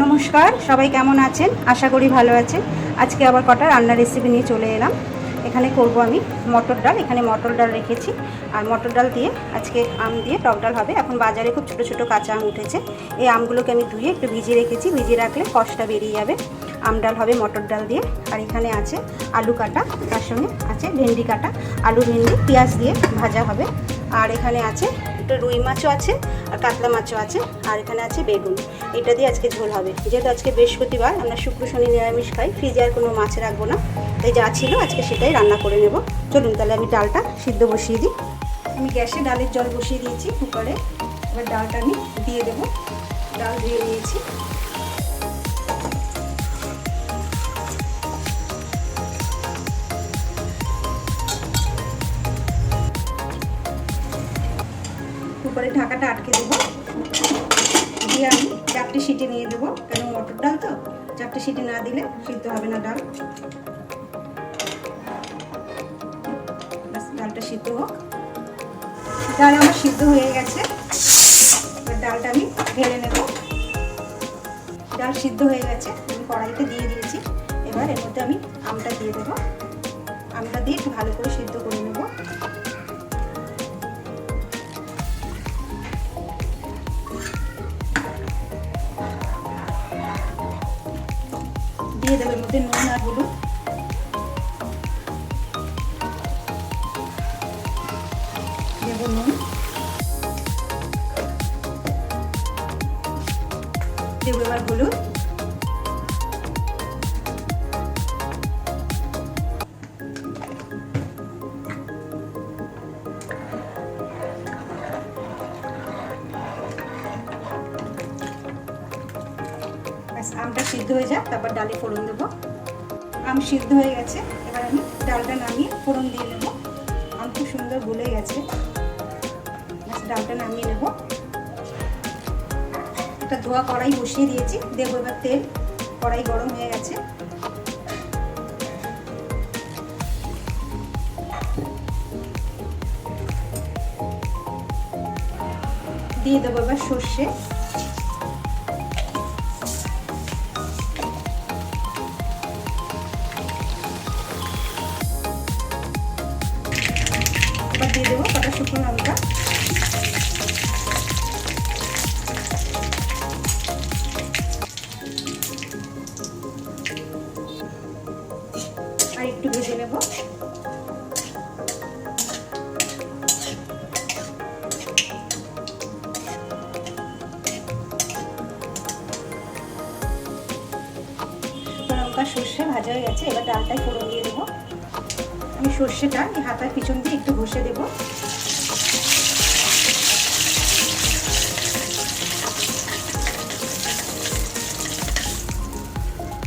নমস্কার, সবাই কেমন আছেন? আশা করি ভালো আছেন। আজকে আবার কটা রান্নার রেসিপি নিয়ে চলে এলাম। এখানে করব আমি মটর ডাল। এখানে মটর ডাল রেখেছি, আর মটর ডাল দিয়ে আজকে আম দিয়ে টক ডাল হবে। এখন বাজারে খুব ছোটো ছোটো কাঁচা আম উঠেছে। এই আমগুলোকে আমি ধুয়ে একটু ভিজিয়ে রেখেছি, ভিজিয়ে রাখলে কষটা বেরিয়ে যাবে। আম ডাল হবে মটর ডাল দিয়ে। আর এখানে আছে আলু কাটা, তার সঙ্গে আছে ভেন্ডি কাটা, আলু ভেন্ডি পেঁয়াজ দিয়ে ভাজা হবে। আর এখানে আছে একটা রুই মাছও আছে, আর কাতলা মাছও আছে, আর এখানে আছে বেগুন। এটা দিয়ে আজকে ঝোল হবে। যেহেতু আজকে বৃহস্পতিবার, আমরা শুক্র শনি নিরামিষ খাই, ফ্রিজে আর কোনো মাছ রাখবো না, তাই যা ছিল আজকে সেটাই রান্না করে নেব। চলুন তাহলে আমি ডালটা সিদ্ধ বসিয়ে দিই। আমি গ্যাসে ডালের জল বসিয়ে দিয়েছি কুকারে। এবার ডালটা আমি দিয়ে দেবো। ডাল ধুয়ে নিয়েছি। কুকারের ঢাকাটা আটকে দেবো, দিয়ে আমি 4টে সিটি নিয়ে দেবো, কেন মটর ডাল তো 4টে সিটি না দিলে সিদ্ধ হবে না ডাল। ডালটা সিদ্ধ হোক। ডাল আমার সিদ্ধ হয়ে গেছে। এবার ডালটা আমি ঢেলে নেব। ডাল সিদ্ধ হয়ে গেছে, আমি কড়াইতে দিয়ে দিয়েছি। এবার এর মধ্যে আমি আমটা দিয়ে দেবো। আমটা দিয়ে একটু ভালো করে সিদ্ধ করে নেব। দিয়ে দেবো এর মধ্যে নুন আর হলুদ। দেবো নুন, দেবো এবার হলুদ, আমটা সিদ্ধ হয়ে যাক, তারপর ডালে ফোড়ন দেবো। আম সিদ্ধ হয়ে গেছে, এবার আমি ডালটা নামিয়ে ফোড়ন দিয়ে নেব। আম খুব সুন্দর গলে গেছে, ডালটা নামিয়ে নেব। একটা ধোয়া কড়াই বসিয়ে দিয়েছি, দেবো এবার তেল। কড়াই গরম হয়ে গেছে, দিয়ে দেবো এবার সর্ষে, এবার দিয়ে দেবো কটা শুকনো লঙ্কা, আর একটু ভেজে নেব। লঙ্কা সর্ষে ভাজা হয়ে গেছে, এবার ডালটাই ফোড়ন দিয়ে দেবো। আমি সর্ষেটা এই হাতার পিছন দিয়ে একটু ঘষে দেব।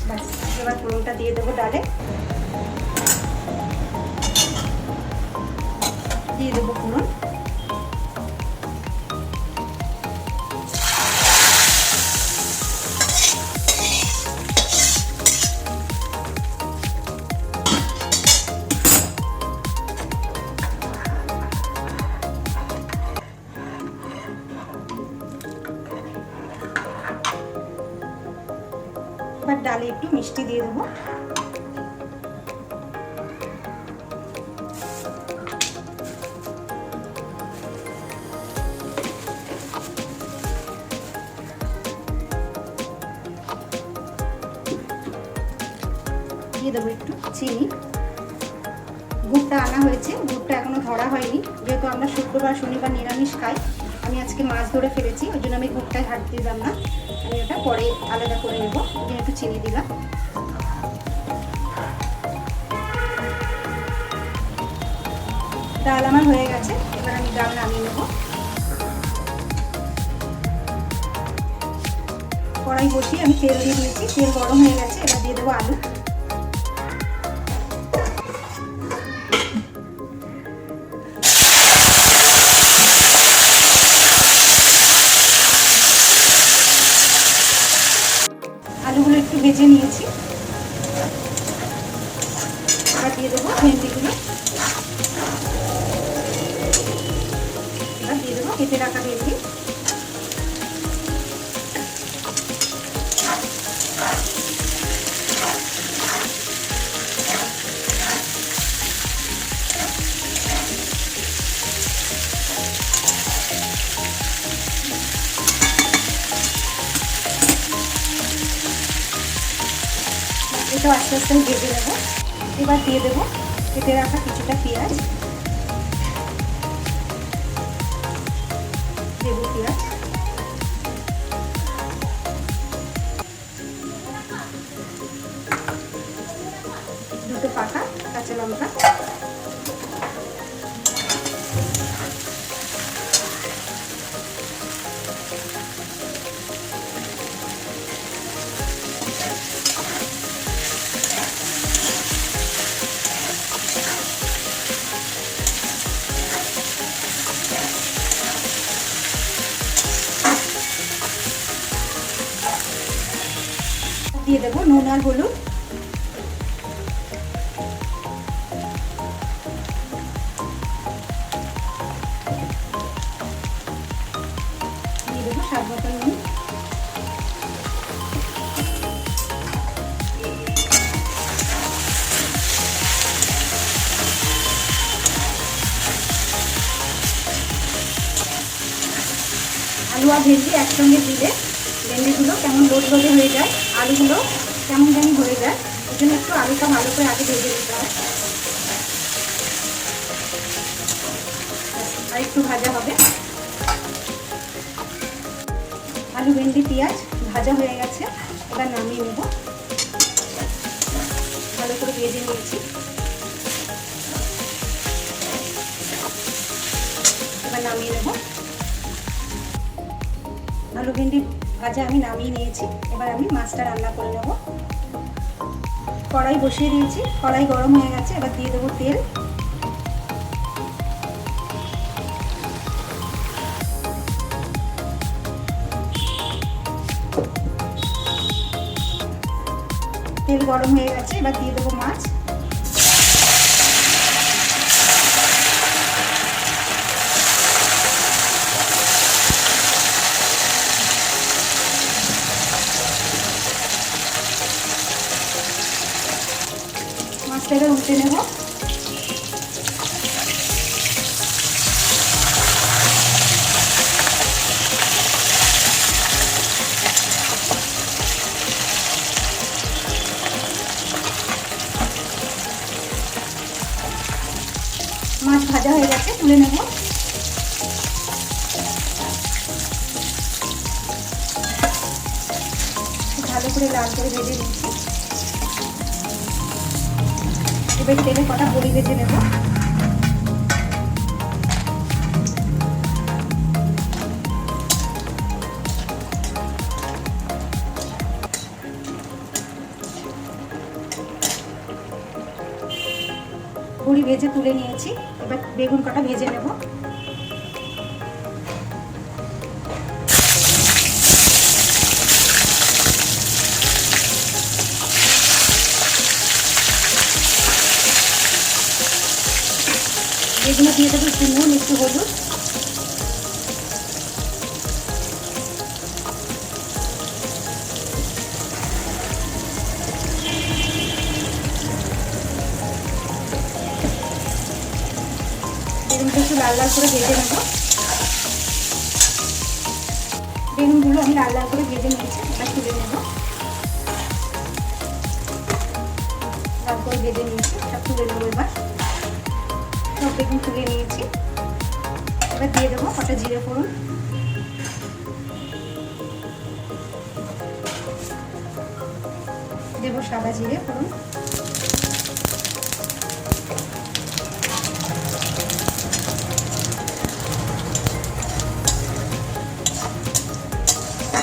ব্যাস, এবার ফোড়নটা দিয়ে দেবো ডালে। দিয়ে দেবো ফোড়ন, এবার ডালে একটু মিষ্টি দিয়ে দেবো। দিয়ে দেবো একটু চিনি। গুড়টা আনা হয়েছে, গুড়টা এখনো ধরা হয়নি, যেহেতু আমরা শুক্রবার শনিবার নিরামিষ খাই। আমি আজকে মাছ ধরে ফেলেছি, ওই জন্য আমি গুড়টায় হাত দিলাম না, আমি ওটা পরে আলাদা করে নেবো। ওই জন্য একটু চিনি দিলাম। ডাল আমার হয়ে গেছে, এবার আমি ডাল নামিয়ে নেব। কড়াই বসিয়ে আমি তেল দিয়ে দিয়েছি, তেল গরম হয়ে গেছে, এবার দিয়ে দেবো আলু। আলুগুলো একটু ভেজে নিয়েছি, এবার দিয়ে দেবো ভেন্ডিগুলো। এবার দিয়ে দেবো কেটে রাখা ভেন্ডি। পেঁয়াজটাও আস্তে আস্তে ভেজে নেব। এবার দিয়ে দেবো কেটে রাখা কিছুটা পেঁয়াজ, দেবো পেঁয়াজ, দুটো পাকা কাঁচা লঙ্কা, দিয়ে দেবো নুন আর হলুদ, দিয়ে দেবো স্বাদ মতো নুন, আলু আর ভেন্ডি একসঙ্গে দিলে ভেন্ডিগুলো কেমন লোদ লোদে হয়ে যায়, আলুগুলো কেমন জানি হয়ে যায়, ওই জন্য একটু আলুটা ভালো করে আগে ভেজে দিতে হয়। আর একটু ভাজা হবে। আলু ভেন্ডি পেঁয়াজ ভাজা হয়ে গেছে, এবার নামিয়ে নেব। ভালো করে ভেজে নিয়েছি, এবার নামিয়ে নেব। আলু ভেন্ডি ভাজা আমি নামিয়ে নিয়েছি, এবার আমি মাছটা রান্না করে নেব। কড়াই বসিয়ে দিয়েছি, কড়াই গরম হয়ে গেছে, এবার দিয়ে দেবো তেল, তেল গরম হয়ে গেছে, এবার দিয়ে দেবো মাছ, মাছটাকে উল্টে নেব। মাছ ভাজা হয়ে গেছে, তুলে নেব। ভালো করে লাল করে ভেজে নিচ্ছি। এবার তেলে কটা বড়ি ভেজে নেব। বড়ি ভেজে তুলে নিয়েছি, এবার বেগুন কটা ভেজে নেব। বেগুনে দিয়ে দেবো একটু নুন, একটু হলুদ, বেগুনটা একটু লাল লাল করে ভেজে নেব। বেগুনগুলো আমি লাল লাল করে ভেজে নিয়েছি, এবার তুলে নেব। লাল করে ভেজে নিয়েছি, সব তুলে নেবো। এবার সব বেগুন তুলে নিয়েছি, এবার দিয়ে দেবো কটা জিরে ফোড়ন, দেবো সাদা জিরে ফোড়ন,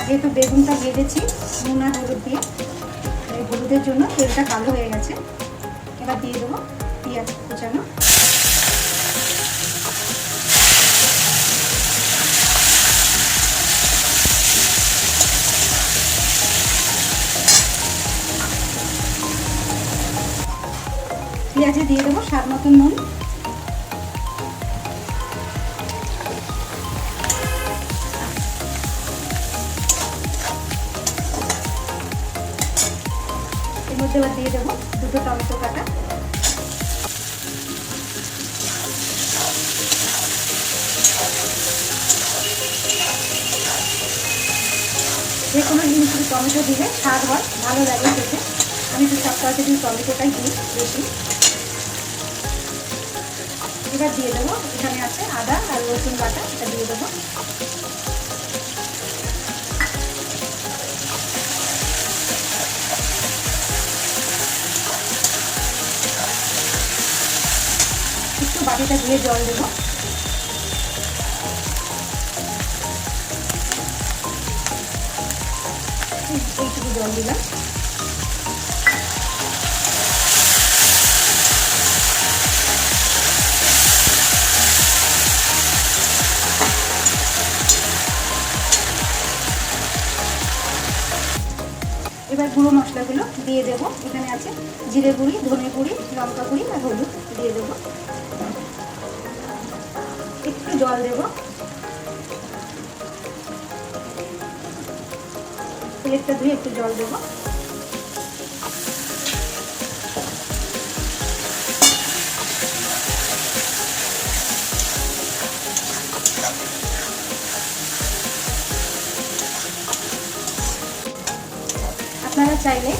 যেহেতু বেগুনটা ভেজেছি নুন আর হলুদ দিয়ে, এই হলুদের জন্য তেলটা কালো হয়ে গেছে। এবার দিয়ে দেবো পেঁয়াজ কুচানো, পেঁয়াজে দিয়ে দেবো স্বাদ মতো নুন, এর মধ্যে এবার দিয়ে দেবো দুটো টমেটো কাটা, যে কোনো জিনিসে টমেটো দিলে স্বাদ হয়, ভালো লাগে খেতে। আমি তো সপ্তাহে দিন টমেটোটাই দিই বেশি। এবার দিয়ে দেবো, এখানে আছে আদা আর রসুন বাটা, এটা দিয়ে দেবো। একটু বাটিটা দিয়ে জল দেবো। এইটুকু জল দিলাম। এবার গুঁড়ো মশলাগুলো দিয়ে দেবো। এখানে আছে জিরে গুঁড়ি, ধনে গুঁড়ি, লঙ্কা গুঁড়ি আর হলুদ দিয়ে দেবো। একটু জল দেবো। প্লেটটা ধুয়ে একটু জল দেবো। আপনারা চাইলে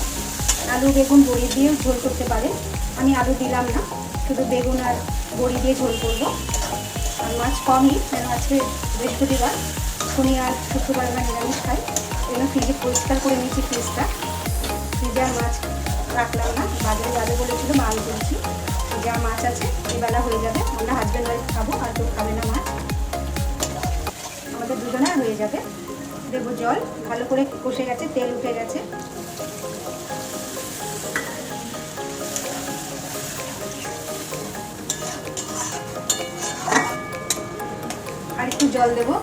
আলু বেগুন বড়ি দিয়েও ঝোল করতে পারেন। আমি আলু দিলাম না, শুধু বেগুন আর বড়ি দিয়ে ঝোল করবো। আর মাছ কমই, কেন আজকে বৃহস্পতিবার, শনি আর শুক্রবার আমরা নিরামিষ খাই। এগুলো ফ্রিজে পরিষ্কার করে নিয়েছি। ফ্রিজে আর মাছ রাখলাম না, বাজারে যাবে বলেছিল, মাছ বলছি। ফ্রিজে আর মাছ আছে, এবেলা হয়ে যাবে। আমরা হাজব্যান্ড ওয়াইফ খাবো, আর কেউ খাবে না মাছ, আমাদের দুজনের হয়ে যাবে। দেবো জল, ভালো করে কষে গেছে, তেল উঠে গেছে। আর একটু জল দেবো।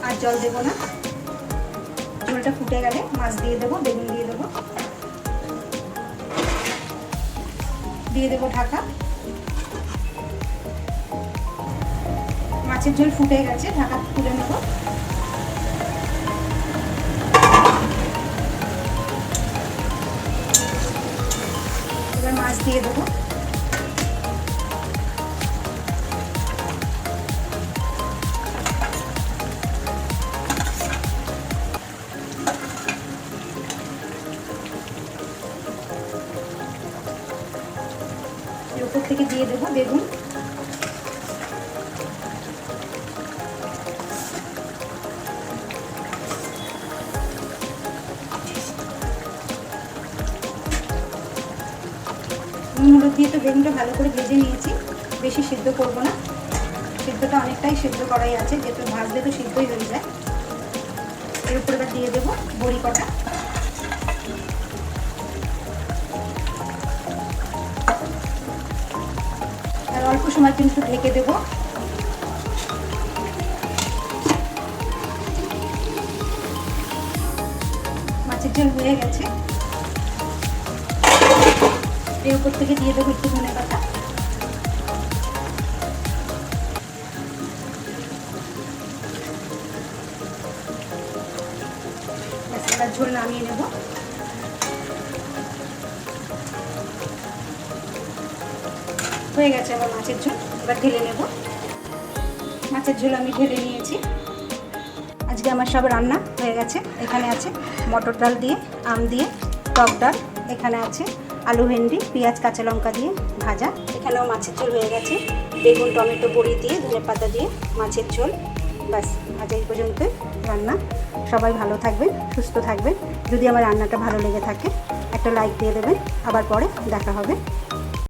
আর জল দেবো না। ঝোলটা ফুটে গেলে মাছ দিয়ে দেবো, বেগুন দিয়ে দেবো, দিয়ে দেবো ঢাকা। মাছের ঝোল ফুটে গেছে, ঢাকা তুলে নেব। এবার মাছ দিয়ে দেবো। উপর থেকে দিয়ে দেবো বেগুন। নুন হলুদ দিয়ে তো বেগুনটা ভালো করে ভেজে নিয়েছি, বেশি সিদ্ধ করব না। সিদ্ধটা অনেকটাই সিদ্ধ করাই আছে, যেহেতু ভাজলে তো সিদ্ধই হয়ে যায়। এর উপর এবার দিয়ে দেবো বড়ি কটা। আর অল্প সময় কিন্তু ঢেকে দেবো। মাছের ঝোল হয়ে গেছে। এর উপর থেকে দিয়ে দেবো একটু ধনে পাতা। এবার ঝোল নামিয়ে নেব। হয়ে গেছে আমার মাছের ঝোল, এবার ঢেলে নেব। মাছের ঝোল আমি ঢেলে নিয়েছি। আজকে আমার সব রান্না হয়ে গেছে। এখানে আছে মটর ডাল দিয়ে, আম দিয়ে টক ডাল, এখানে আছে আলু ভেন্ডি পেঁয়াজ কাঁচা লঙ্কা দিয়ে ভাজা, এখানেও মাছের ঝোল হয়ে গেছে, বেগুন টমেটো বড়ি দিয়ে ধনে পাতা দিয়ে মাছের ঝোল। ব্যাস, আজ এই পর্যন্তই রান্না। সবাই ভালো থাকবেন, সুস্থ থাকবেন। যদি আমার রান্নাটা ভালো লেগে থাকে একটা লাইক দিয়ে দেবেন। আবার পরে দেখা হবে।